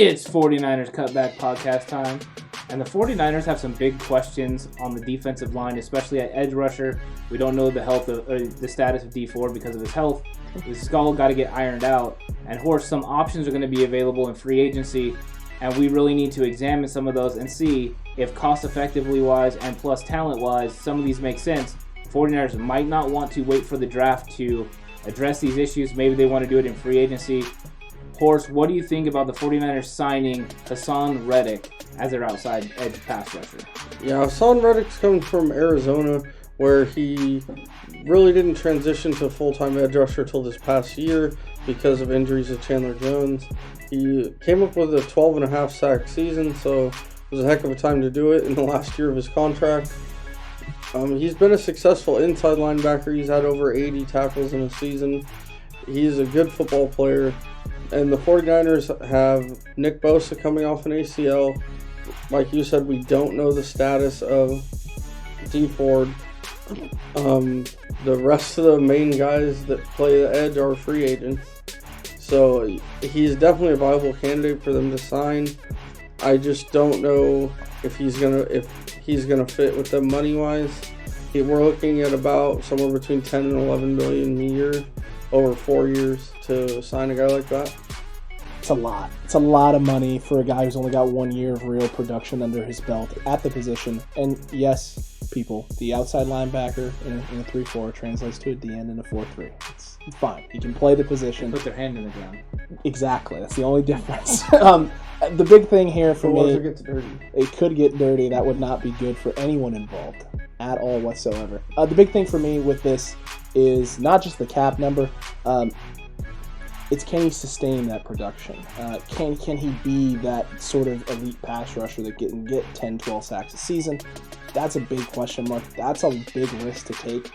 It's 49ers Cutback Podcast time. And the 49ers have some big questions on the defensive line, especially at edge rusher. We don't know the health of the status of Dee Ford because of his health. This is all got to get ironed out. And Horse, some options are going to be available in free agency, and we really need to examine some of those and see if cost-effectively wise and plus talent-wise, some of these make sense. 49ers might not want to wait for the draft to address these issues. Maybe they want to do it in free agency. Horse, what do you think about the 49ers signing Haason Reddick as their outside edge pass rusher? Yeah, Haason Reddick's coming from Arizona, where he really didn't transition to full-time edge rusher till this past year because of injuries to Chandler Jones. He came up with a 12.5 sack season, so it was a heck of a time to do it in the last year of his contract. He's been a successful inside linebacker. He's had over 80 tackles in a season. He's a good football player. And the 49ers have Nick Bosa coming off an ACL. Like you said, we don't know the status of Dee Ford. The rest of the main guys that play the edge are free agents. So he's definitely a viable candidate for them to sign. I just don't know if he's gonna fit with them money wise. We're looking at about somewhere between 10 and 11 million a year over 4 years to sign a guy like that. It's a lot. It's a lot of money for a guy who's only got 1 year of real production under his belt at the position. And yes, people, the outside linebacker in a 3-4 translates to a DN in a 4-3. It's fine. He can play the position. Put their hand in the ground. Exactly. That's the only difference. The big thing here for me, it gets dirty. It could get dirty. That would not be good for anyone involved at all whatsoever. The big thing for me with this is not just the cap number. It's can he sustain that production? Can he be that sort of elite pass rusher that can get 10, 12 sacks a season? That's a big question mark. That's a big risk to take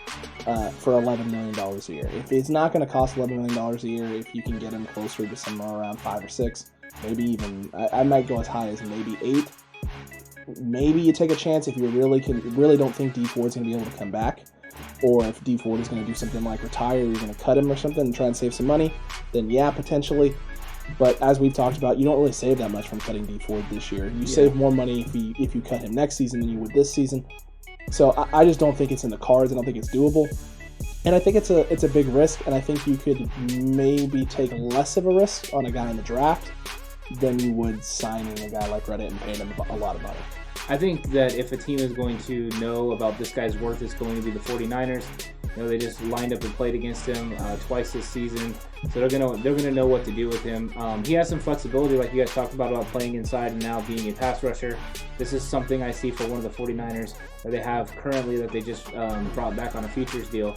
for $11 million a year. If it's not going to cost $11 million a year, if you can get him closer to somewhere around 5 or 6, maybe even, I might go as high as maybe 8. Maybe you take a chance if you really don't think Dee Ford's going to be able to come back. Or if Dee Ford is going to do something like retire, you're going to cut him or something and try and save some money, then yeah, potentially. But as we've talked about, you don't really save that much from cutting Dee Ford this year. You save more money if you cut him next season than you would this season. So I just don't think it's in the cards. I don't think it's doable. And I think it's a big risk, and I think you could maybe take less of a risk on a guy in the draft than you would signing a guy like Reddick and paying him a lot of money. I think that if a team is going to know about this guy's worth, it's going to be the 49ers. You know, they just lined up and played against him twice this season, so they're gonna know what to do with him. He has some flexibility, like you guys talked about playing inside and now being a pass rusher. This is something I see for one of the 49ers that they have currently that they just brought back on a futures deal.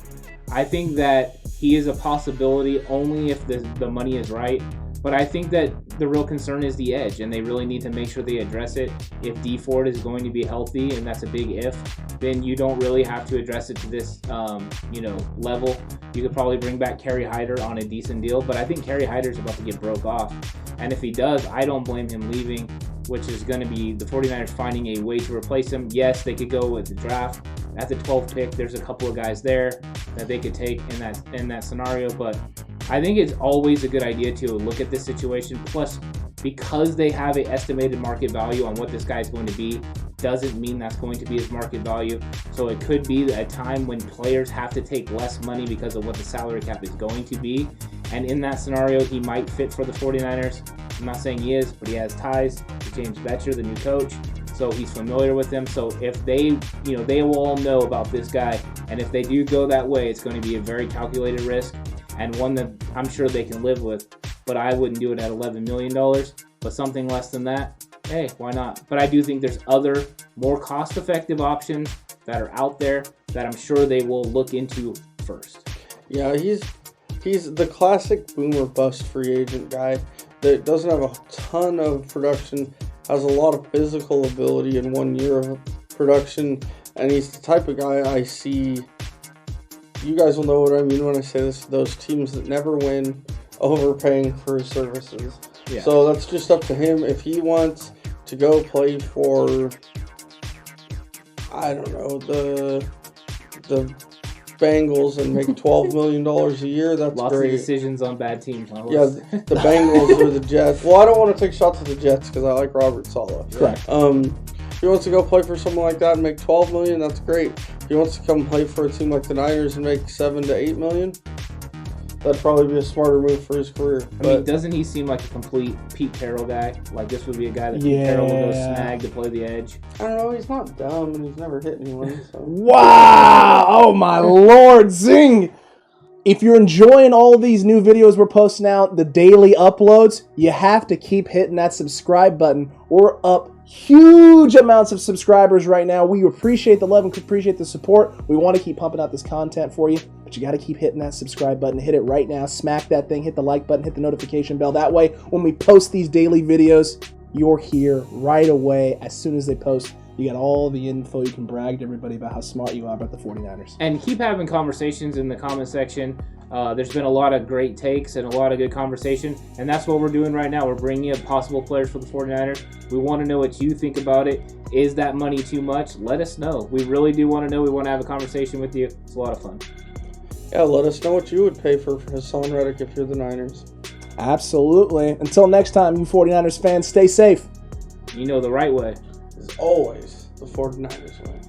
I think that he is a possibility only if the money is right. But I think that the real concern is the edge, and they really need to make sure they address it. If Dee Ford is going to be healthy, and that's a big if, then you don't really have to address it to this, level. You could probably bring back Kerry Hyder on a decent deal, but I think Kerry Hyder is about to get broke off. And if he does, I don't blame him leaving, which is going to be the 49ers finding a way to replace him. Yes, they could go with the draft. At the 12th pick, there's a couple of guys there that they could take in that scenario, but I think it's always a good idea to look at this situation. Plus, because they have an estimated market value on what this guy is going to be, doesn't mean that's going to be his market value. So it could be a time when players have to take less money because of what the salary cap is going to be. And in that scenario, he might fit for the 49ers. I'm not saying he is, but he has ties to James Bettcher, the new coach. So he's familiar with them. So if they will all know about this guy. And if they do go that way, it's going to be a very calculated risk, and one that I'm sure they can live with. But I wouldn't do it at $11 million. But something less than that, hey, why not? But I do think there's other more cost-effective options that are out there that I'm sure they will look into first. Yeah, he's the classic boomer bust free agent guy that doesn't have a ton of production, has a lot of physical ability in 1 year of production, and he's the type of guy I see. You guys will know what I mean when I say this. Those teams that never win, overpaying for his services. Yeah. So that's just up to him. If he wants to go play for, I don't know, the Bengals and make $12 million a year, that's Lots great. of decisions on bad teams. Huh? Yeah, the Bengals or the Jets. Well, I don't want to take shots at the Jets because I like Robert Saleh. Correct. If he wants to go play for someone like that and make $12 million, that's great. If he wants to come play for a team like the Niners and make $7 to $8 million, that'd probably be a smarter move for his career. I mean, doesn't he seem like a complete Pete Carroll guy? Like, this would be a guy that Pete Carroll would go snag to play the edge. I don't know. He's not dumb, and he's never hit anyone. So. Wow! Oh, my Lord. Zing! If you're enjoying all these new videos we're posting out, the daily uploads, you have to keep hitting that subscribe button. We're up huge amounts of subscribers right now. We appreciate the love and appreciate the support. We want to keep pumping out this content for you, but you got to keep hitting that subscribe button. Hit it right now. Smack that thing. Hit the like button. Hit the notification bell. That way, when we post these daily videos, you're here right away as soon as they post. You got all the info. You can brag to everybody about how smart you are about the 49ers. And keep having conversations in the comment section. There's been a lot of great takes and a lot of good conversation, and that's what we're doing right now. We're bringing in possible players for the 49ers. We want to know what you think about it. Is that money too much? Let us know. We really do want to know. We want to have a conversation with you. It's a lot of fun. Yeah, let us know what you would pay for Haason Reddick if you're the Niners. Absolutely. Until next time, you 49ers fans, stay safe. You know the right way. Is always the 49ers way.